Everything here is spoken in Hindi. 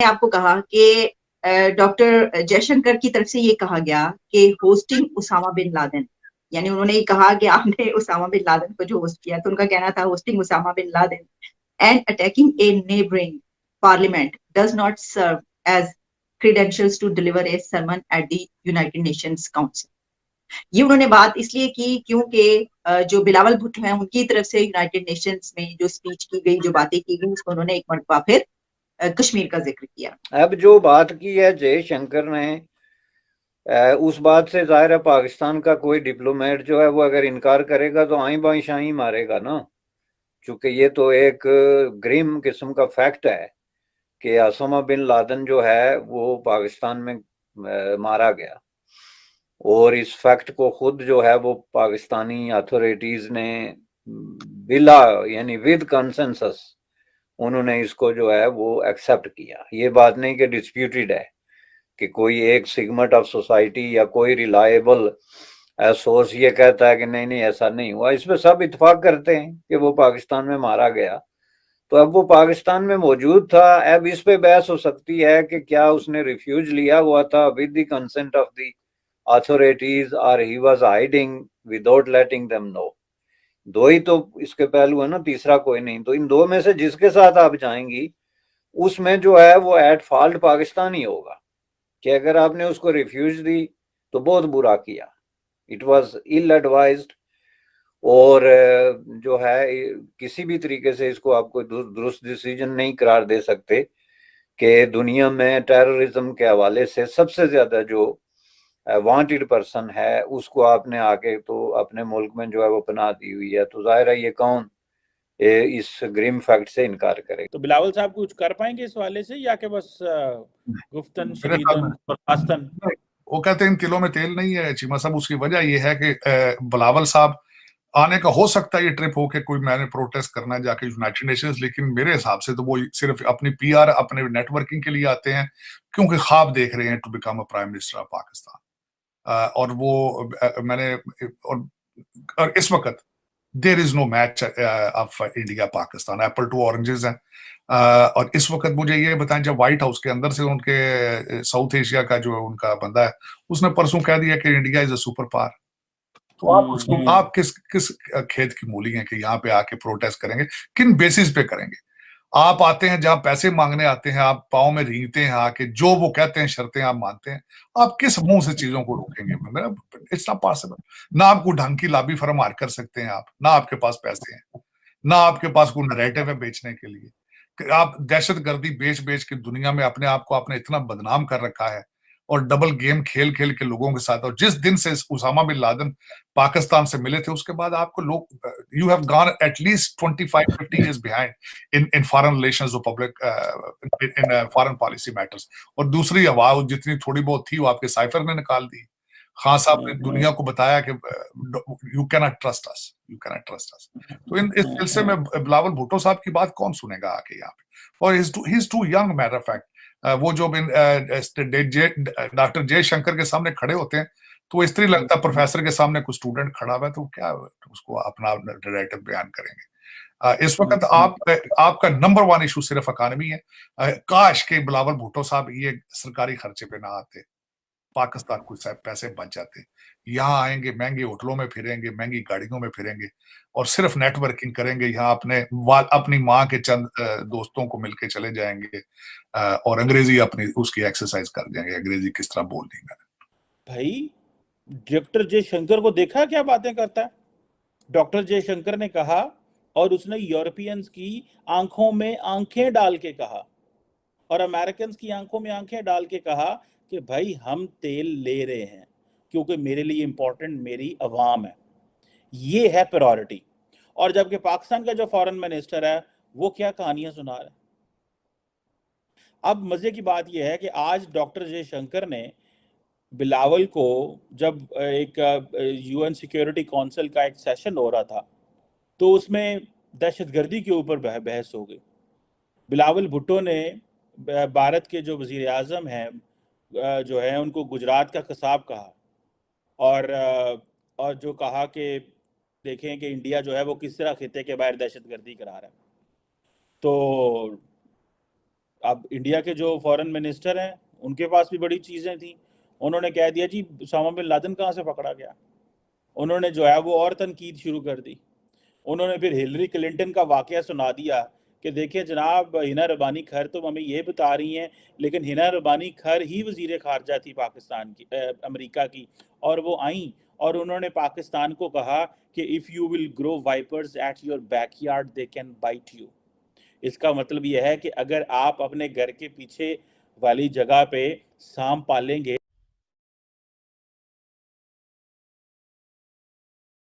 आपको कहा कि डॉक्टर जयशंकर की तरफ से ये कहा गया कि होस्टिंग उसामा बिन लादेन, यानी उन्होंने ये कहा कि आपने उसामा बिन लादेन को जो होस्ट किया, तो उनका कहना था hosting Osama bin Laden and attacking a neighbouring parliament does not serve as credentials to deliver a sermon at the United Nations Council। ये उन्होंने बात इसलिए की क्योंकि जो बिलावल भुट्टो हैं उनकी तरफ से यूनाइटेड नेशंस में जो स्पीच की गई, जो बातें की गई, उसको उन्होंने एक मरतबा फिर कश्मीर का जिक्र किया। अब जो बात की है जयशंकर ने, उस बात से जाहिर है पाकिस्तान का कोई डिप्लोमेट जो है वो अगर इनकार करेगा तो आई बाई शाही मारेगा ना, क्योंकि ये तो एक ग्रिम किस्म का फैक्ट है कि ओसामा बिन लादेन जो है वो पाकिस्तान में मारा गया, और इस फैक्ट को खुद जो है वो पाकिस्तानी अथॉरिटीज ने बिला यानी विद कंसेंसस उन्होंने इसको जो है वो एक्सेप्ट किया। ये बात नहीं कि डिस्प्यूटेड है कि कोई एक सेगमेंट ऑफ सोसाइटी या कोई रिलायबल सोर्स ये कहता है कि नहीं नहीं ऐसा नहीं हुआ। इसमें सब इत्तेफाक करते हैं कि वो पाकिस्तान में मारा गया, तो अब वो पाकिस्तान में मौजूद था। अब इस पे बहस हो सकती है कि क्या उसने रिफ्यूज लिया हुआ था with the consent of the authorities और he was hiding without letting them know. दो ही तो इसके पहलू है ना, तीसरा कोई नहीं। तो इन दो में से जिसके साथ आप जाएंगी उसमें जो है वो एट फॉल्ट पाकिस्तान ही होगा, कि अगर आपने उसको रिफ्यूज दी तो बहुत बुरा किया, इट वाज इल एडवाइज्ड। और जो है किसी भी तरीके से इसको आप कोई दुरुस्त डिसीजन नहीं करार दे सकते कि दुनिया में टेररिज्म के हवाले से सबसे ज्यादा जो वांटेड पर्सन है उसको आपने आके तो अपने मुल्क में जो है वो पनाह दी हुई है, तो जाहिर है ये कौन इस ग्रिम फैक्ट से इनकार करेगा। तो बिलावल साहब कुछ कर पाएंगे इस वाले से, या कि बस गुफ्तन शदीदन बर्खास्तन? वो कहते हैं इन किलो में तेल नहीं है चीमा साहब। उसकी वजह ये है कि बिलावल साहब आने का हो सकता है ये ट्रिप हो के कोई मैंने प्रोटेस्ट करना है जाके यूनाइटेड नेशंस, लेकिन मेरे हिसाब से तो वो सिर्फ अपनी पीआर अपने नेटवर्किंग के लिए आते हैं, क्योंकि ख्वाब देख रहे हैं to become a prime minister of Pakistan. और वो मैंने और इस वक्त there is no match of India Pakistan, apple to oranges है। और इस वक्त मुझे ये बताएं, जब व्हाइट हाउस के अंदर से उनके साउथ एशिया का जो उनका बंदा है उसने परसों कह दिया कि India is a super power, तो आप उसको आप किस किस खेत की मूली हैं कि यहाँ पे आके प्रोटेस्ट करेंगे? किन बेसिस पे करेंगे? आप आते हैं जहां पैसे मांगने आते हैं, आप पाँव में रींगते हैं आके, जो वो कहते हैं शर्तें आप मानते हैं। आप किस मुंह से चीजों को रोकेंगे? It's not possible. ना आपको ढंग की लॉबी फर्म हायर कर सकते हैं आप, ना आपके पास पैसे हैं, ना आपके पास कोई नैरेटिव है बेचने के लिए। आप दहशतगर्दी बेच बेच के दुनिया में अपने आप को आपने इतना बदनाम कर रखा है, और डबल गेम खेल खेल के लोगों के साथ। और जिस दिन से उसामा बिन लादेन पाकिस्तान से मिले थे उसके बाद आपको लोग, you have gone at least 25-50 years behind in foreign relations or public in foreign policy matters। और दूसरी आवाज जितनी थोड़ी बहुत थी वो आपके साइफर ने निकाल दी। खान साहब ने दुनिया को बताया कि you can not trust us, you can not trust us. तो इस सिलसिले में बिलावल भुट्टो साहब की बात कौन सुनेगा आके यहाँ पे? और he is too young, matter of fact. वो जो डॉक्टर जयशंकर के सामने खड़े होते हैं तो इस तरह लगता है प्रोफेसर के सामने कोई स्टूडेंट खड़ा हुआ है, तो क्या उसको अपना डायरेक्टिव बयान करेंगे? इस वक्त आपका नंबर वन इशू सिर्फ इकानमी है। काश के बिलावल भुट्टो साहब ये सरकारी खर्चे पे ना आते, पाकिस्तान को पैसे बच जाते। यहाँ आएंगे, महंगे होटलों में फिरेंगे, महंगी गाड़ियों में फिरेंगे और सिर्फ नेटवर्किंग करेंगे। यहाँ अपनी माँ के चंद दोस्तों को मिलके चले जाएंगे और अंग्रेजी अपनी उसकी एक्सरसाइज कर जाएंगे, अंग्रेजी किस तरह बोलनी है। भाई डॉक्टर जयशंकर को देखा क्या बातें करता है? डॉक्टर जयशंकर ने कहा, और उसने यूरोपियंस की आंखों में आंखें डाल के कहा और अमेरिकन की आंखों में आंखें डाल के कहा कि भाई हम तेल ले रहे हैं क्योंकि मेरे लिए इंपॉर्टेंट मेरी अवाम है, ये है प्रायोरिटी। और जबकि पाकिस्तान का जो फॉरेन मिनिस्टर है वो क्या कहानियां सुना रहा है। अब मजे की बात यह है कि आज डॉक्टर जयशंकर ने बिलावल को, जब एक यूएन सिक्योरिटी काउंसिल का एक सेशन हो रहा था तो उसमें दहशतगर्दी के ऊपर बहस हो गई। बिलावल भुट्टो ने भारत के जो वजीर आज़म हैं जो है उनको गुजरात का कसाब कहा और जो कहा कि देखें कि इंडिया जो है वो किस तरह खिते के बाहर दहशतगर्दी करा रहा है। तो अब इंडिया के जो फॉरेन मिनिस्टर हैं उनके पास भी बड़ी चीजें थी, उन्होंने कह दिया जी उसामा बिन लादेन कहाँ से पकड़ा गया। उन्होंने जो है वो और तनकीद शुरू कर दी। उन्होंने फिर हिलरी क्लिंटन का वाकया सुना दिया कि देखिए जनाब हिना रबानी खैर तो हमें ये बता रही हैं, लेकिन हिना रबानी खैर ही वजीर खारजा थी पाकिस्तान की, अमेरिका की, और वो आई और उन्होंने पाकिस्तान को कहा कि if you will grow vipers at your backyard they can bite you. इसका मतलब यह है कि अगर आप अपने घर के पीछे वाली जगह पे सांप पालेंगे